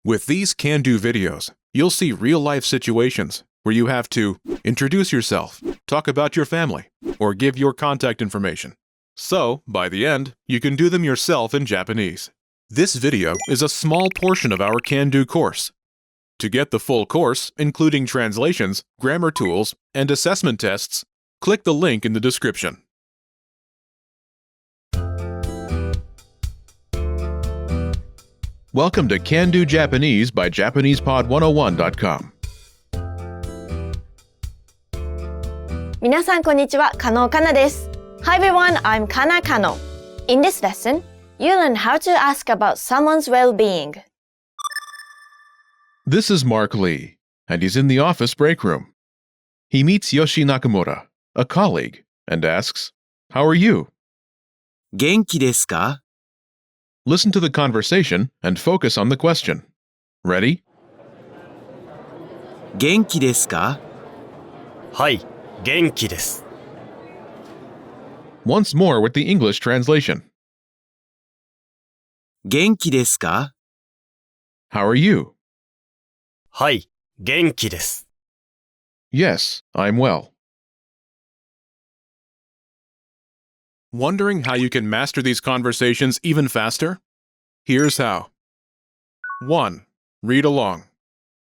With these can-do videos, you'll see real-life situations where you have to introduce yourself, talk about your family, or give your contact information. So, by the end, you can do them yourself in Japanese. This video is a small portion of our can-do course. To get the full course, including translations, grammar tools, and assessment tests, click the link in the description. Welcome to Can Do Japanese by JapanesePod101.com. 皆さんこんにちは、Kano Kana です。Hi everyone, I'm Kano Kana. In this lesson, you learn how to ask about someone's well-being. This is Mark Lee, and he's in the office break room. He meets Yoshi Nakamura, a colleague, and asks, "How are you?" 元気ですか? Listen to the conversation and focus on the question. Ready? 元気ですか? はい、元気です。 Once more with the English translation. 元気ですか? How are you? はい、元気です。 Yes, I'm well. Wondering how you can master these conversations even faster? Here's how. 1. Read along.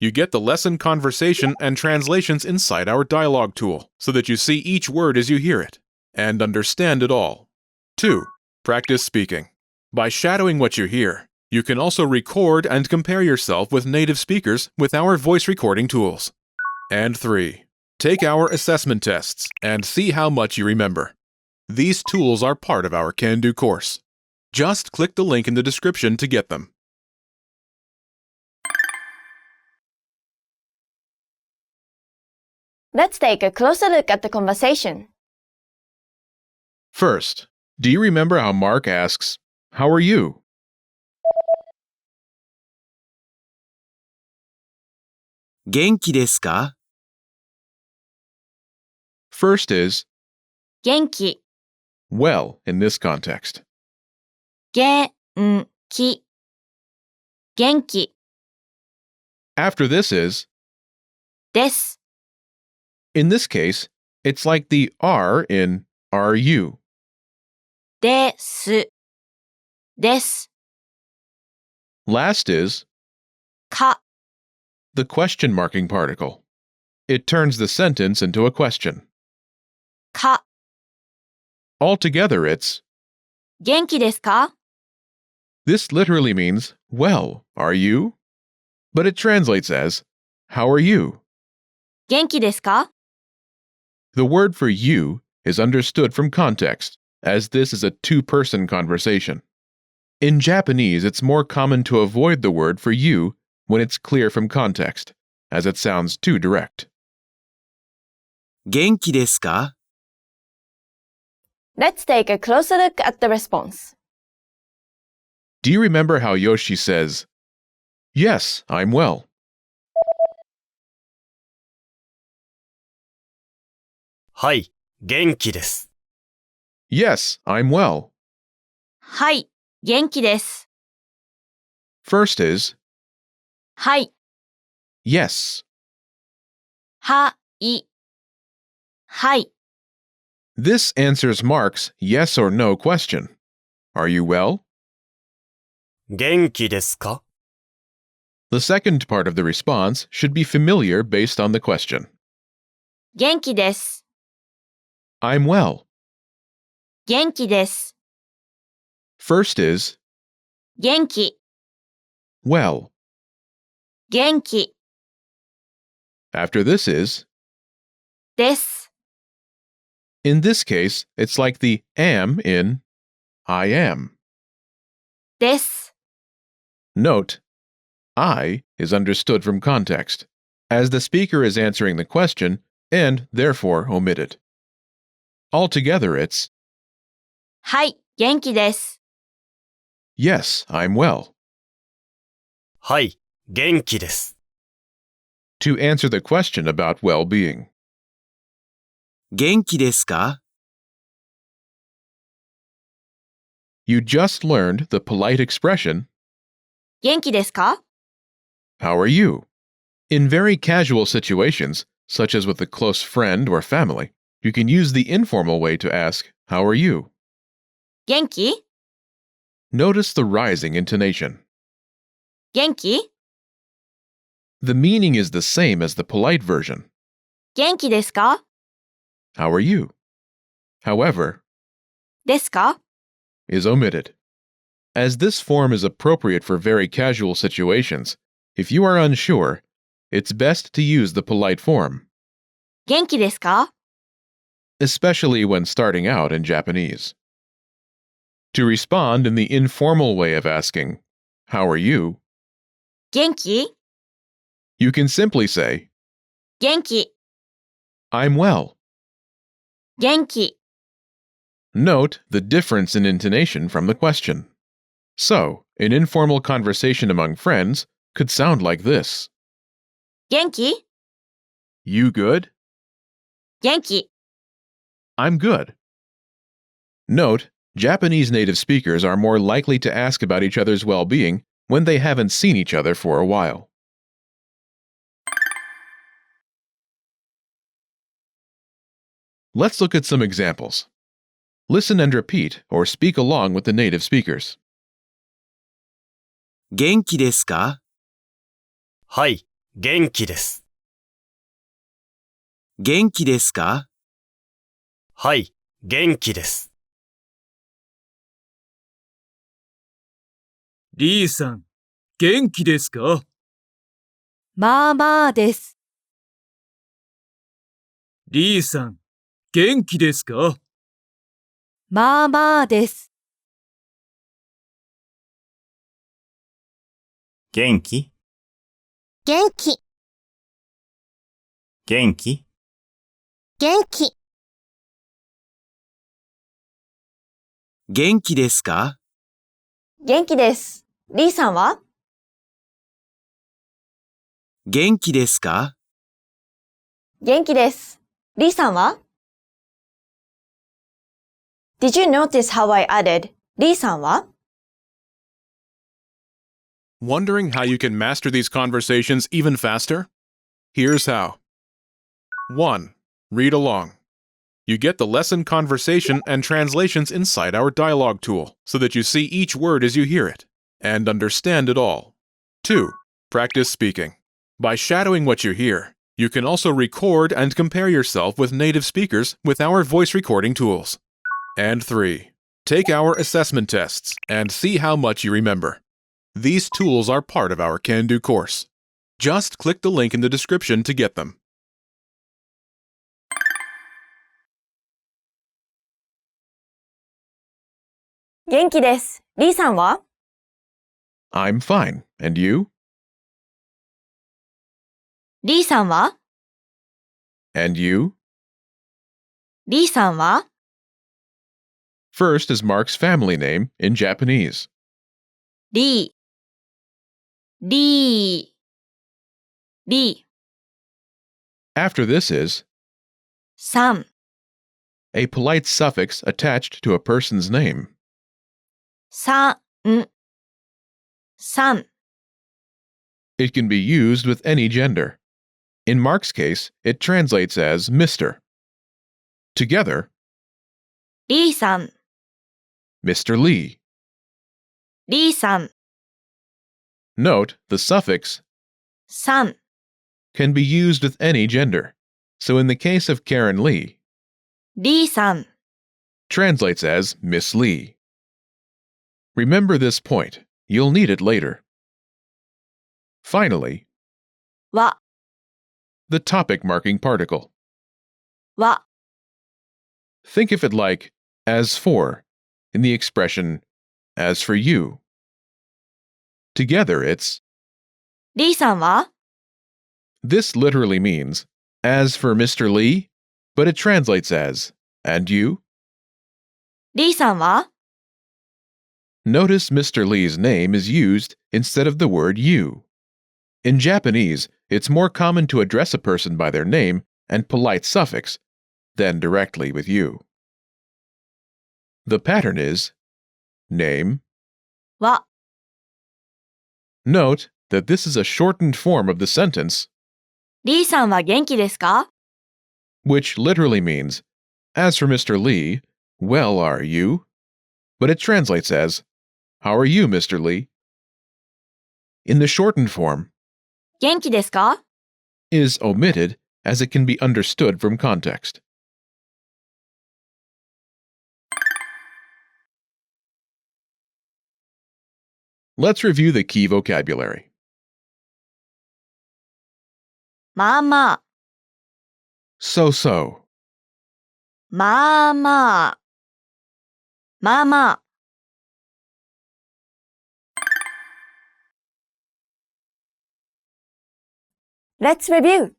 You get the lesson conversation and translations inside our dialogue tool so that you see each word as you hear it and understand it all. 2. Practice speaking. By shadowing what you hear, you can also record and compare yourself with native speakers with our voice recording tools. And 3. Take our assessment tests and see how much you remember. These tools are part of our Can-Do course. Just click the link in the description to get them. Let's take a closer look at the conversation. First, do you remember how Mark asks, "How are you?" 元気ですか? First is 元気、 well in this context. 元気、元気 After this is です。 in this case, it's like the R in are you. です。です。 Last is か、 the question marking particle. It turns the sentence into a question. か、 Altogether, it's 元気ですか? this literally means, well, are you? But it translates as, how are you? 元気ですか? The word for you is understood from context, as this is a two-person conversation. In Japanese, it's more common to avoid the word for you when it's clear from context, as it sounds too direct. 元気ですか? Let's take a closer look at the response. Do you remember how Yoshi says, "Yes, I'm well"? はい、元気です。 Yes, I'm well. はい、元気です。 First is はい、 yes. はい、はい。 This answers Mark's yes or no question. Are you well? 元気ですか? The second part of the response should be familiar based on the question. 元気です。 I'm well. 元気です。 First is 元気、 well. 元気 After this is です。 in this case, it's like the am in I am. です。 Note, I is understood from context, as the speaker is answering the question and therefore omitted. Altogether, it's はい、元気です。 yes, I'm well. はい、元気です。 To answer the question about well-being. 元気ですか? You just learned the polite expression 元気ですか? How are you? In very casual situations, such as with a close friend or family, you can use the informal way to ask, How are you? 元気 Notice the rising intonation. 元気 The meaning is the same as the polite version. 元気ですか How are you? However, ですか is omitted. As this form is appropriate for very casual situations, if you are unsure, it's best to use the polite form, 元気ですか especially when starting out in Japanese. To respond in the informal way of asking, How are you? 元気 You can simply say, 元気 I'm well. 元気 Note the difference in intonation from the question. So, an informal conversation among friends could sound like this. 元気 You good? 元気 I'm good. Note, Japanese native speakers are more likely to ask about each other's well-being when they haven't seen each other for a while. Let's look at some examples. Listen and repeat or speak along with the native speakers. 元気ですか？はい、元気です。元気ですか？はい、元気です。リーさん、元気ですか？まあまあです。リーさん、元気ですか？まあまあです。元気元気元気元気元気ですか？元気です。リーさんは元気ですか？元気です。リーさんは Did you notice how I added リーさんは Wondering how you can master these conversations even faster? Here's how. 1. Read along. You get the lesson conversation and translations inside our dialogue tool so that you see each word as you hear it and understand it all. 2. Practice speaking. By shadowing what you hear, you can also record and compare yourself with native speakers with our voice recording tools. And 3. Take our assessment tests and see how much you remember. These tools are part of our Can-Do course. Just click the link in the description to get them. 元気です。リーさんは I'm fine. And you? リーさんは And you? リーさんは First is Mark's family name in Japanese. リーリーリー After this is さん a polite suffix attached to a person's name. さんさん It can be used with any gender. In Mark's case, it translates as Mr. Together, リーさん Mr. Lee. リーさん Note the suffix さん can be used with any gender. So in the case of Karen Lee, リーさん translates as Miss Lee. Remember this point. You'll need it later. Finally, は the topic marking particle. は Think of it like as for in the expression as for you. Together it's リーさんは this literally means as for Mr. Lee, but it translates as and you. リーさんは Notice Mr. Lee's name is used instead of the word you. In Japanese, it's more common to address a person by their name and polite suffix than directly with you. The pattern is name. は Note that this is a shortened form of the sentence, リーさんは元気ですか which literally means, as for Mr. Lee, well are you? But it translates as, how are you, Mr. Lee? In the shortened form, 元気ですか is omitted as it can be understood from context. Let's review the key vocabulary. まあまあ、 So-so, まあまあ、まあまあ、 Let's review.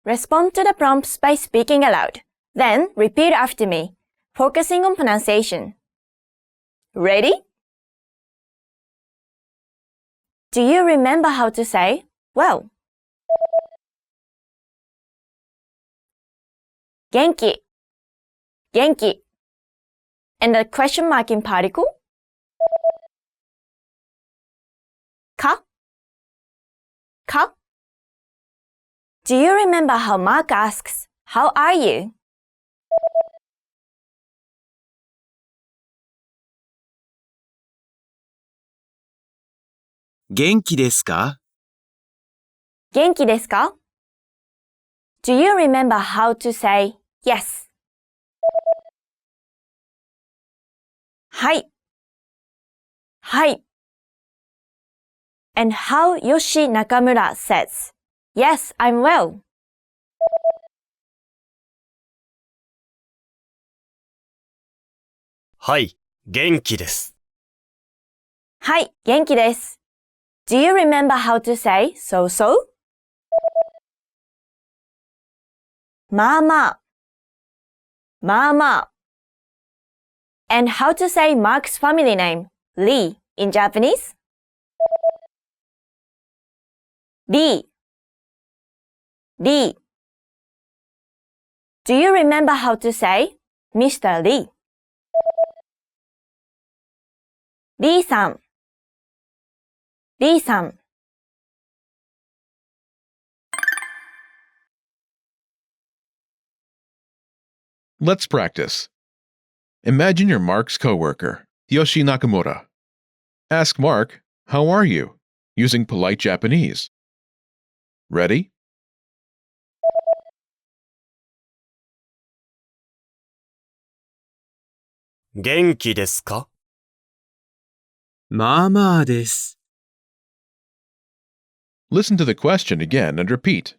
Respond to the prompts by speaking aloud. Then repeat after me, focusing on pronunciation. Ready? Do you remember how to say, well? 元気、元気 and the question mark in particle? か、か Do you remember how Mark asks, how are you? "元気ですか?" 元気ですか Do you remember how to say, yes? はい。はい。And how Yoshi Nakamura says, yes, I'm well. はい、元気です。はい、元気です。Do you remember how to say so-so? まあまあ。まあまあ。And how to say Mark's family name, Lee, in Japanese? Lee. Lee. Do you remember how to say Mr. Lee? リーさん。リーさん。Let's practice. Imagine you're Mark's coworker, Yoshi Nakamura. Ask Mark, how are you? Using polite Japanese. Ready? 元気ですか?まあまあです。Listen to the question again and repeat.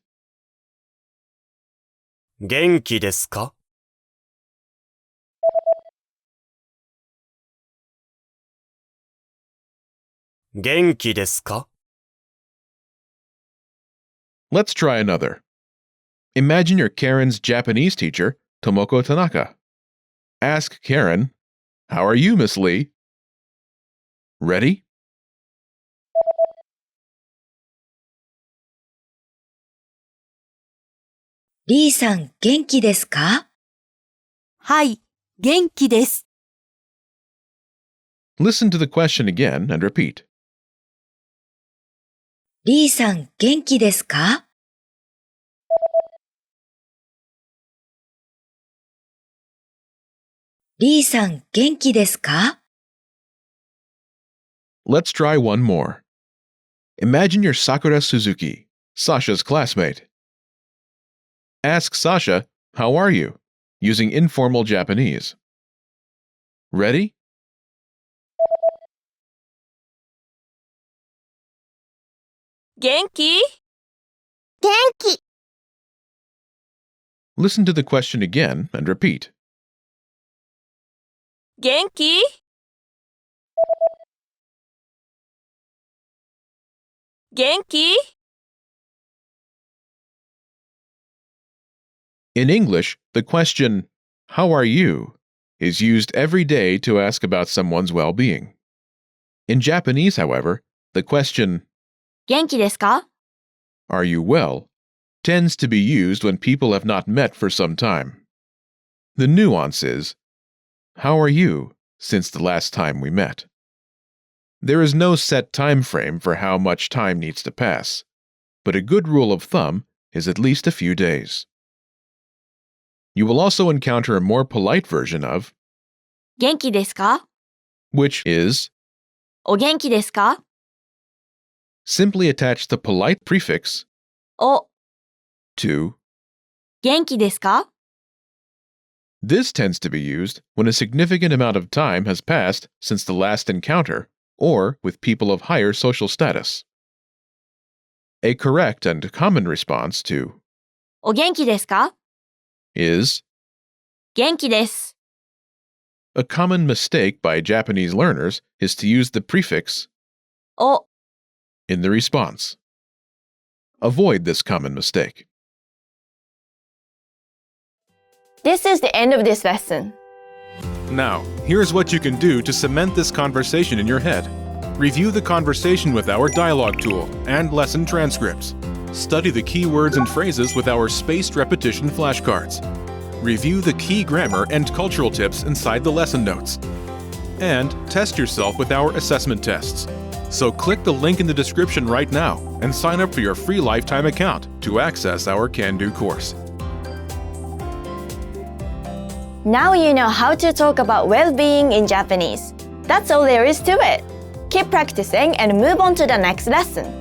元気ですか?元気ですか? Let's try another. Imagine you're Karen's Japanese teacher, Tomoko Tanaka. Ask Karen, how are you, Miss Lee? Ready? リーさん元気ですかはい、元気です。 Listen to the question again and repeat. リーさん元気ですかリーさん元気ですか Let's try one more. Imagine you're Sakura Suzuki, Sasha's classmate. Ask Sasha, how are you? Using informal Japanese. Ready? 元気 Listen to the question again and repeat. 元気 元気 In English, the question, how are you, is used every day to ask about someone's well-being. In Japanese, however, the question, 元気ですか are you well, tends to be used when people have not met for some time. The nuance is, how are you since the last time we met? There is no set time frame for how much time needs to pass, but a good rule of thumb is at least a few days. You will also encounter a more polite version of 元気ですか which is お元気ですか simply attach the polite prefix お to. 元気ですか This tends to be used when a significant amount of time has passed since the last encounter or with people of higher social status. A correct and common response to お元気ですか is. 元気です。 A common mistake by Japanese learners is to use the prefix お in the response. Avoid this common mistake. This is the end of this lesson. Now, here's what you can do to cement this conversation in your head. Review the conversation with our dialogue tool and lesson transcripts. Study the key words and phrases with our spaced repetition flashcards. Review the key grammar and cultural tips inside the lesson notes. And test yourself with our assessment tests. So click the link in the description right now and sign up for your free lifetime account to access our Can-Do course. Now you know how to talk about well-being in Japanese. That's all there is to it. Keep practicing and move on to the next lesson.